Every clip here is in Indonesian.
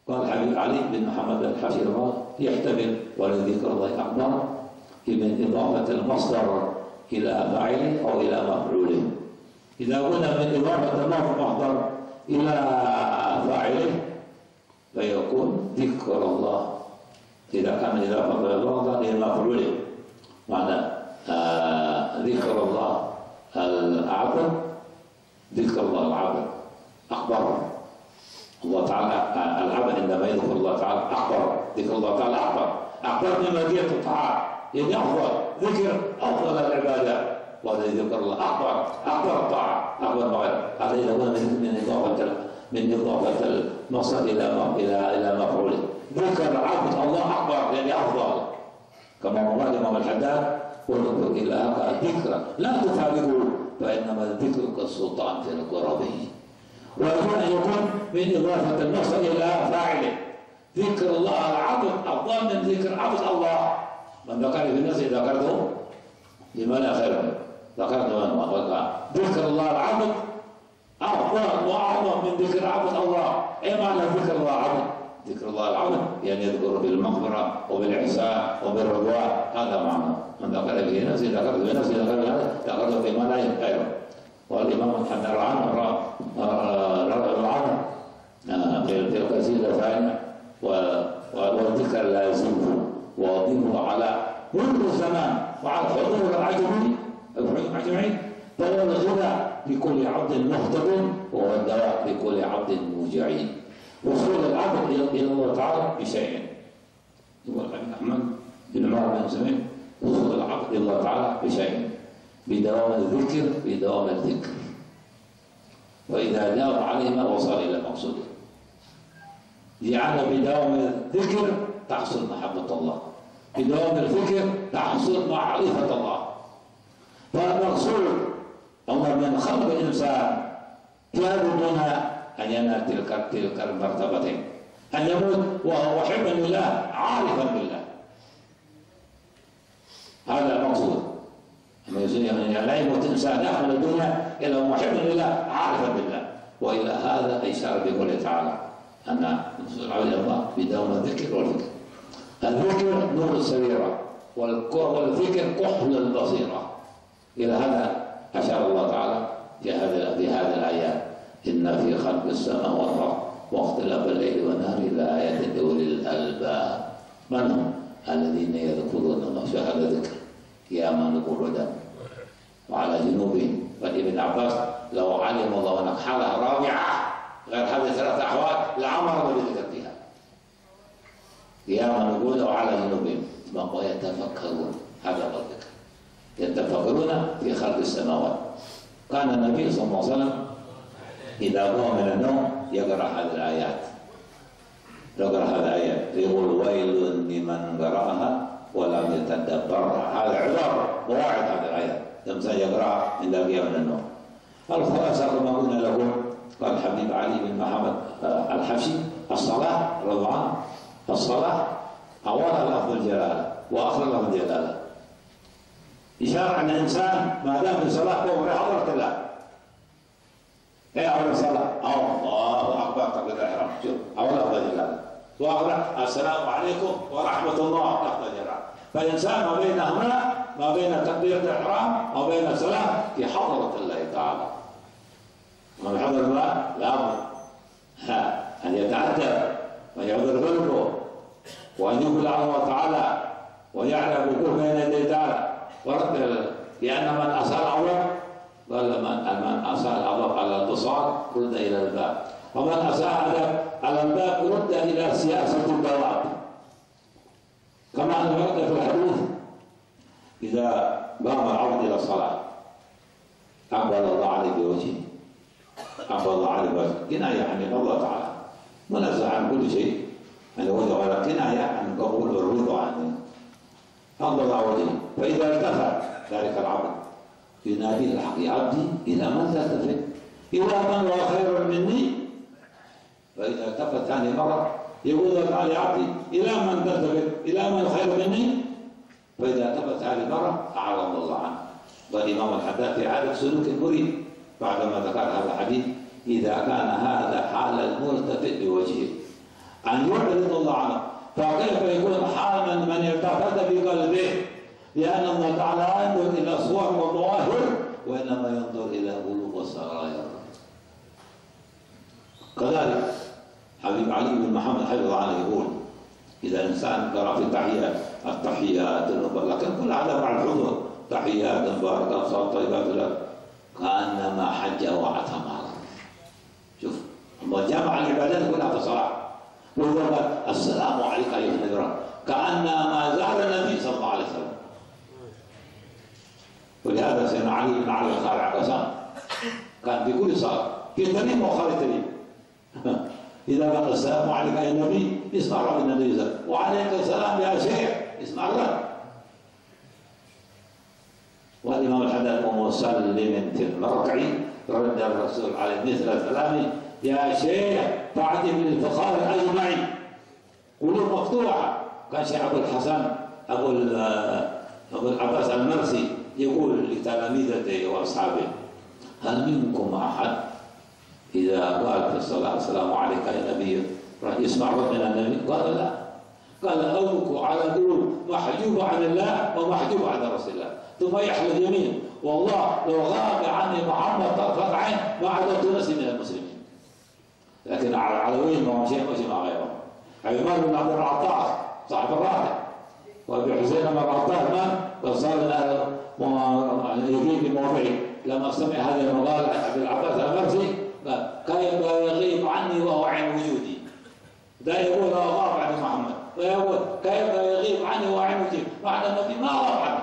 قال حبيب علي بن محمد الحاشي يحتمل ولذكر الله أكبر من إضافة المصدر إلى فاعله أو إلى مفعوله. إذا قلنا من إضافة المصدر إلى فاعله فيكون ذكر الله. إذا كان إضافة المصدر إلى مفعوله معنى ذكر الله العبد، ذكر الله العبد أكبر. الله تعالى العبد عندما يذكر الله تعالى أكبر، ذكر الله تعالى أكبر مما جاءت الطاعات، يعني أفضل ذكر أفضل العبادات، وهذا ذكر الله أكبر الطاعة أكبر مغير. هذا إذا كان من إضافة المصدر إلى مفعوله. ذكر عبد الله أكبر يعني أفضل، كما قال الإمام الحداد واذكر إلهك ذكرا لا تفارقه فإنما الذكر كالسلطان في قربه. ويكون من إضافة المصدر إلى فاعله. ذكر الله العبد أفضل من ذكر عبد الله. من ذكر في الناس ذكرته لمن خيره، ذكرته من وقال ذكر الله العبد أفضل وأعظم من ذكر عبد الله. إيه معنى ذكر الله العبد؟ ذكر الله العبد يعني يذكر بالمغفرة وبالإحسان وبالرضوان، هذا معنى. من ذكر في نفسه ذكرته في نفسه ذكرته في من لا غيره. والإمام محمد رعان في القصيدة الثانية والذكر لازمه واظبه على كل الزمان وعلى حضور العجمي أجمعين، فهو الغذاء لكل عبد مهتد وهو الدواء لكل عبد موجعين. وصول العبد إلى الله تعالى بشيئين، يقول أحمد بن عمر بن سمين وصول العبد إلى الله تعالى بشيئين: بدوام الذكر، بدوام الذكر، وإذا جاء عليهما وصل إلى مقصوده. لأن بدوام الذكر تحصل محبة الله، بدوام الذكر تحصل معرفة الله. فالمقصود الله من خلق الإنسان كان دون أن ينال تلك المرتبتين، أن يموت وهو محبا لله عارفا بالله، هذا المقصود. يعني لا يموت إنسان يحمل الدنيا إلا هو محبا لله عارفا بالله. وإلى هذا إشارة بقوله تعالى أن العبد الله بدوام الذكر والفكر. الذكر نور السريرة والذكر كحل البصيرة. إلى هذا أشار الله تعالى في هذه الآيات: إن في خلق السماوات والأرض واختلاف الليل والنهار لآيات لأولي الألباب. من هم؟ الذين يذكرون الله شهادة ذكر قياما وقعودا وعلى جنوبهم. فابن عباس لو علم الله أنك حالة رابعة غير هذه ثلاثة أحوال لأمر بذكرها قياما وقعودا وعلى جنوبهم. ويتفكرون، هذا هو الذكر، يتفكرون في خلق السماوات. كان النبي صلى الله عليه وسلم إذا قام من النوم يقرأ هذه الآيات، يقول ويل لمن قرأها ولم يتدبرها. هذا عذر مواعظ هذه الآيات لما يقرأ عند القيام من النوم. الخلاصة كما قلنا لكم، قال حبيب علي بن محمد الحبشي: الصلاة رضوان، الصلاة أولا لفظ الجلالة وآخر لفظ الجلالة، إشارة أن الإنسان ما دام في الصلاة فهو حضرة الله. إيه أول الصلاة؟ الله أكبر تكبير الإحرام، شوف أول لفظ الجلالة، وآخر السلام عليكم ورحمة الله لفظ الجلالة. فالإنسان ما بين هنا، ما بين تكبيرة الإحرام وما بين الصلاة في حضرة الله تعالى. من حضر الله لابد أن يتأدب ويعذر قلبه وأن يقبل على الله تعالى ويعرف وقوف بين يديه تعالى ورد. لأن من أساء الأول قال من أساء الأدب على البصار رد إلى الباب، ومن أساء الأدب على الباب رد إلى سياسة البواب. كما أن ورد في الحديث: إذا قام العبد إلى الصلاة أقبل الله عليه بوجهه، أقبل الله عليه بوجهه، كناية عن الله تعالى منزه عن كل شيء من وجه، ولا كناية عن قبول والرضا عنه، أقبل الله وجهه. فإذا التفت ذلك العبد ينادي الحق: يا عبدي إلى من تلتفت؟ إلى من هو خير مني. فإذا التفت ثاني مرة يقول تعالى: يا عبدي إلى من تلتفت؟ إلى من خير مني. فإذا التفت هذه المرة أعرض الله عنه. والإمام الحداد في عادة سلوك المريد بعدما ذكر هذا الحديث: إذا كان هذا حال الملتفت بوجهه أن يعرض الله عنه. فكيف يكون حال من التفت بقلبه؟ لأن الله تعالى لا ينظر إلى صور وظواهر، وإنما ينظر إلى قلوب والسرائر. كذلك حبيب علي بن محمد حفظه عنه يقول: إذا الإنسان قرأ في التحيات لكن كل هذا مع الحضور، تحيات مباركة صلاة طيبات لك، كأنما حج واعتمر. شوف الله جمع العبادات كلها في الصلاة، ويقول السلام عليك أيها النبي، كأنما زار النبي صلى الله عليه وسلم. ولهذا سيدنا علي بن علي الخالع قسم كان في كل صلاة في التريم وخارج التريم إذا قال السلام عليك يا نبي اسمع رب النبي صلى الله عليه وسلم، وعليك السلام يا شيخ اسمع الرب. والإمام الحداد ومسلم في المركع رد الرسول عليه مثل كلامه: يا شيخ فاعتب للفخار أجمعين. قلوب مفتوحة. كان شيخ أبو الحسن أبو العباس المرسي يقول لتلاميذته وأصحابه: هل منكم أحد إذا قال في الصلاة السلام عليك يا نبي يسمع ربنا النبي؟ قال لا. قال: أوك على قلوب محجوبة عن الله ومحجوبة عن رسول الله. ثم يحلف يمين: والله لو غاب عني محمد طرفة عين ما عددت نفسي من المسلمين. لكن على العلويين ما هو شيء مع غيرهم. عمر بن عبد العطار صاحب الراحل، وابي حسين بن العطار مات وصار يجيب بموضعه. لما سمع هذه المقالة عن ابي العباس المرسي قال: كيف يغيب عني وهو عين وجودي؟ ده يقول لو غاب عن محمد، ويقول كيف يغيب عني وهو عين وجودي؟ معنى النبي ما غاب عنه.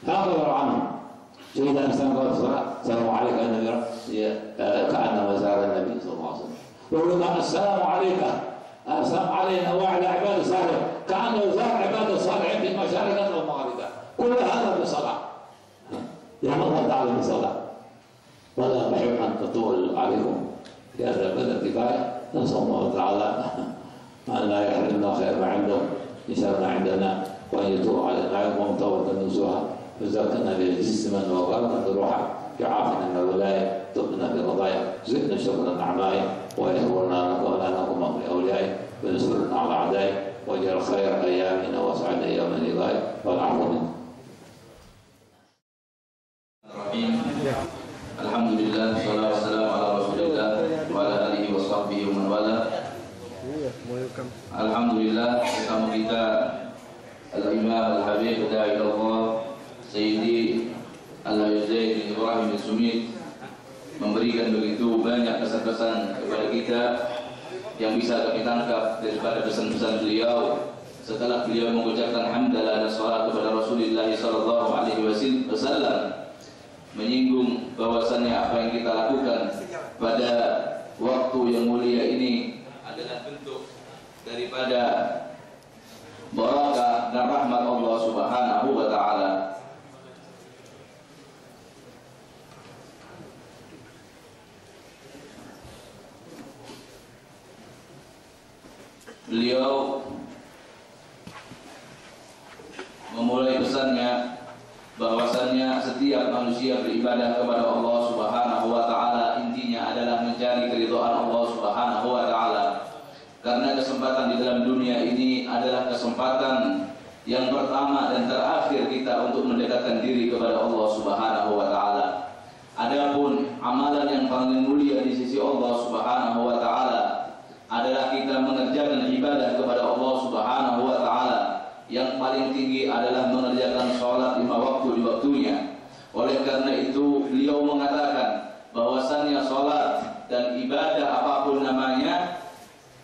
هذا عنه. إذا الإنسان قال الصلاة السلام عليك يا نبي كأنما زار النبي صلى الله عليه وسلم. ويقول السلام عليك، السلام علينا وعلى عباد الصالحين، كأنه زار عباد الصالحين في مشارق ومغاربها. كل هذا بصلاة. يا الله تعالى بصلاة. ولا بحب أن تطول عليكم في هذا البلد كفاية. نسأل الله تعالى أن لا يحرمنا خير ما عنده إن شاء الله عندنا، وأن يتوب علينا ومتوبة نزوها، وزكنا جسما وقلبا روحا، يعافنا من الولاية، تبنا بالقضايا، زدنا شكرا نعمائي، ويهورنا لنا في أوليائي، ونصرنا على أعدائي، واجعل خير أيامنا واسعد أيام لقائك، والعفو منك. الحمد لله والصلاة والسلام على رسول الله وعلى آله وصحبه ومن والاه. Alhamdulillah, bersama kita Al-Imam Al-Habib Da'i Allah Sayyidi Al-Zaid bin Ibrahim bin Sumit memberikan begitu banyak pesan-pesan kepada kita yang bisa kami tangkap daripada pesan-pesan beliau setelah beliau mengucapkan hamdalah dan salat kepada Rasulullah sallallahu alaihi wasallam, menyinggung bahwasannya apa yang kita lakukan pada waktu yang mulia ini adalah bentuk daripada barakah dan rahmat Allah Subhanahu wa taala. Beliau memulai pesannya bahwasannya setiap manusia beribadah kepada Allah Subhanahu wa taala intinya adalah mencari keridhaan Allah Subhanahu wa taala. Karena kesempatan di dalam dunia ini adalah kesempatan yang pertama dan terakhir kita untuk mendekatkan diri kepada Allah Subhanahu wa taala. Adapun amalan yang paling mulia di sisi Allah Subhanahu wa taala adalah kita mengerjakan ibadah kepada Allah Subhanahu wa taala. Yang paling tinggi adalah mengerjakan sholat 5 waktu di waktunya. Oleh karena itu beliau mengatakan bahwasannya sholat dan ibadah apapun namanya,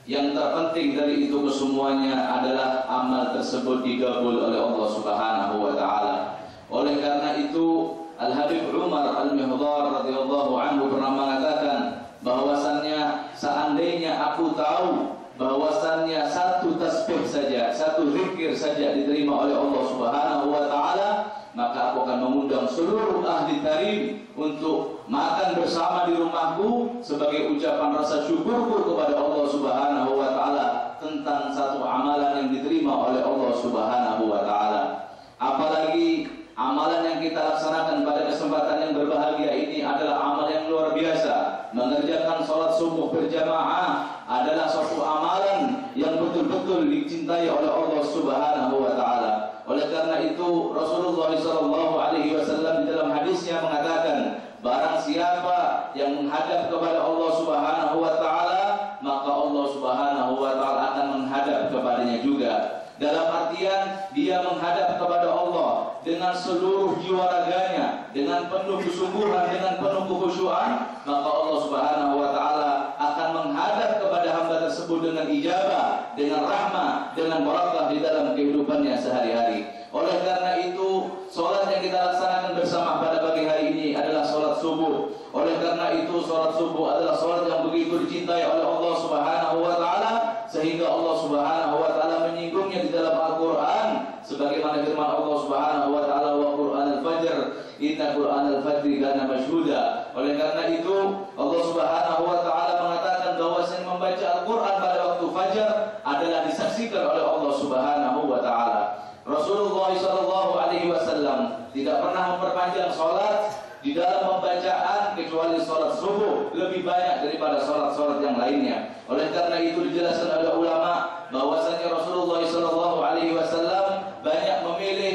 yang terpenting dari itu kesemuanya adalah amal tersebut digabul oleh Allah Subhanahu wa taala. Oleh karena itu Al-Habib Umar Al-Mihdar radhiyallahu anhu pernah mengatakan bahwasannya seandainya aku tahu bahwasannya satu tasbih saja, satu zikir saja diterima oleh Allah Subhanahu wa taala, maka aku akan mengundang seluruh ahli tarim untuk makan bersama di rumahku sebagai ucapan rasa syukurku kepada Allah Subhanahu wa taala tentang satu amalan yang diterima oleh Allah Subhanahu wa taala. Apalagi amalan yang kita laksanakan pada kesempatan yang berbahagia ini adalah amal yang luar biasa, mengerjakan sholat subuh berjamaah adalah suatu amalan yang betul-betul dicintai oleh Allah Subhanahu wa taala. Oleh karena itu Rasulullah SAW di dalam hadisnya mengatakan, barang siapa yang menghadap kepada Allah Subhanahu wa taala, maka Allah Subhanahu wa taala akan menghadap kepadanya juga. Dalam artian dia menghadap kepada Allah dengan seluruh jiwa raganya, dengan penuh kesungguhan, dengan penuh kekhusyuan, maka Allah Subhanahu wa taala akan menghadap kepada hamba tersebut dengan ijabah, dengan rahmah, dengan barakah di dalam kehidupannya sehari-hari. Oleh karena itu, salat yang kita laksanakan bersama pada pagi hari ini adalah salat subuh. Oleh karena itu, salat subuh adalah salat yang begitu dicintai oleh Allah Subhanahu wa taala, sehingga Allah Subhanahu wa taala menyinggungnya di dalam Al-Qur'an sebagaimana firman Allah Subhanahu wa taala, wa Qur'anal fajr, inna Qur'anal fajri kana mashhuda. Oleh karena itu, Allah Subhanahu wa taala mengatakan bahwasanya membaca Al-Qur'an pada waktu fajar adalah disaksikan oleh Allah Subhanahu wa taala. Rasulullah SAW tidak pernah memperpanjang salat di dalam pembacaan kecuali salat subuh lebih banyak daripada salat-salat yang lainnya. Oleh karena itu dijelaskan oleh ulama bahwasanya Rasulullah SAW banyak memilih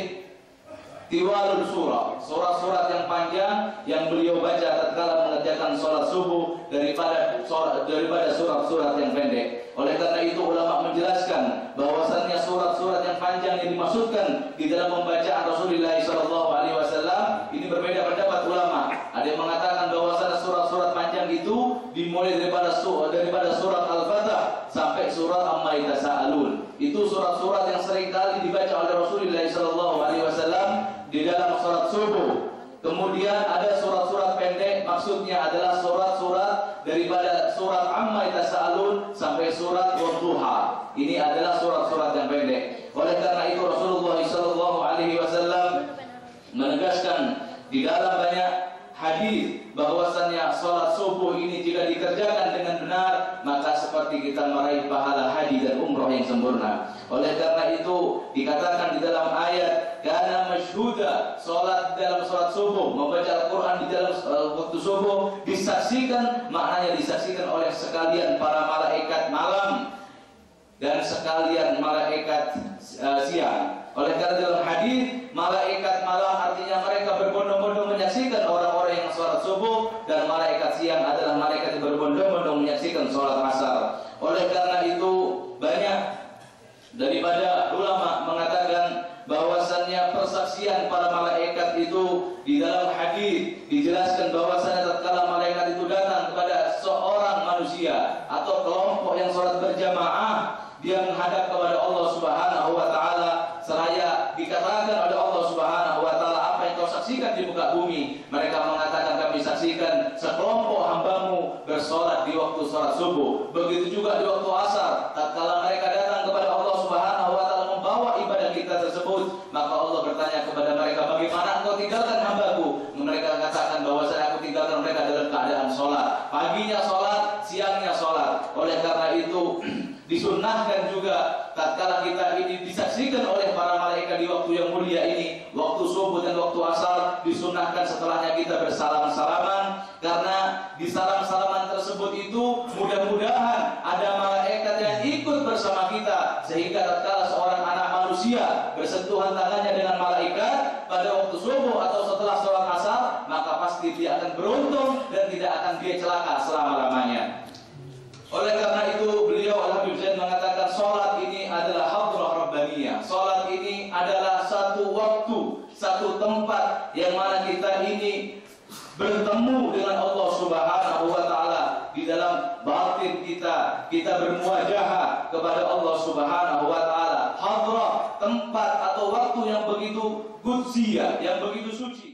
tiwalul surah, surat-surat yang panjang yang beliau baca tatkala mengerjakan salat subuh daripada surat-surat yang pendek. Oleh karena itu ulama menjelaskan bahwasannya surat-surat yang panjang yang dimaksudkan di dalam pembacaan Rasulullah SAW ini berbeda pendapat ulama. Ada yang mengatakan bahwasannya surat-surat panjang itu dimulai daripada surat Al-Fatah sampai surat Amma Yatasaalun. Itu surat-surat yang sering kali dibaca oleh Rasulullah SAW di dalam salat subuh. Kemudian ada surat-surat pendek, maksudnya adalah surat-surat daripada surat Amma Yatasaalun sampai surat Wadduha. Ini adalah surat-surat yang pendek. Oleh karena itu Rasulullah SAW menegaskan di dalam banyak hadis bahwasannya salat subuh ini jika dikerjakan dengan benar maka seperti kita meraih pahala haji dan umroh yang sempurna. Oleh karena itu dikatakan di dalam ayat kana masyhuda, salat dalam salat subuh, membaca Al-Qur'an di dalam waktu subuh disaksikan, maknanya disaksikan oleh sekalian para malaikat malam dan sekalian malaikat siang. Oleh karena dalam hadis malaikat malam artinya mereka berbondong-bondong menyaksikan orang-orang yang salat subuh, dan malaikat siang adalah malaikat yang berbondong-bondong menyaksikan salat asar. Oleh karena itu banyak daripada ulama mengatakan bahwasannya persaksian para malaikat itu di dalam hadis dijelaskan bahwasannya tatkala malaikat itu datang kepada seorang manusia atau kelompok yang salat berjamaah, dia menghadap kepada Allah Subhanahu wa taala seraya dikatakan oleh Allah Subhanahu wa taala, apa yang kau saksikan di muka bumi? Mereka mengatakan, kami saksikan sekelompok hambamu bersolat di waktu salat subuh. Begitu juga di waktu asar, tatkala mereka datang kepada Allah Subhanahu wa taala membawa ibadah kita tersebut, maka Allah bertanya kepada mereka, bagaimana engkau tinggalkan hambaku? Mereka katakan bahwa aku tinggalkan mereka dalam keadaan sholat, paginya sholat, siangnya sholat. Oleh karena itu disunnahkan juga tatkala kita ini disaksikan oleh para malaikat di waktu yang mulia ini, waktu subuh dan waktu asar, disunnahkan setelahnya kita bersalam-salaman, karena di salam-salaman tersebut itu mudah-mudahan ada malaikat yang ikut bersama kita, sehingga tatkala seorang anak manusia bersentuhan tangannya dengan malaikat pada waktu subuh atau setelah sholat asar, maka pasti dia akan beruntung dan tidak akan dia celaka selama-lamanya. Oleh karena itu beliau Al-Habib Zain mengatakan sholat ini adalah hadrah rabbaniyah. Sholat ini adalah satu waktu, satu tempat yang mana kita ini bertemu dengan Allah Subhanahu wa taala di dalam batin kita. Kita bermuajahah kepada Allah Subhanahu wa taala. Hadrah, tempat atau waktu yang begitu qudsiyah, yang begitu suci.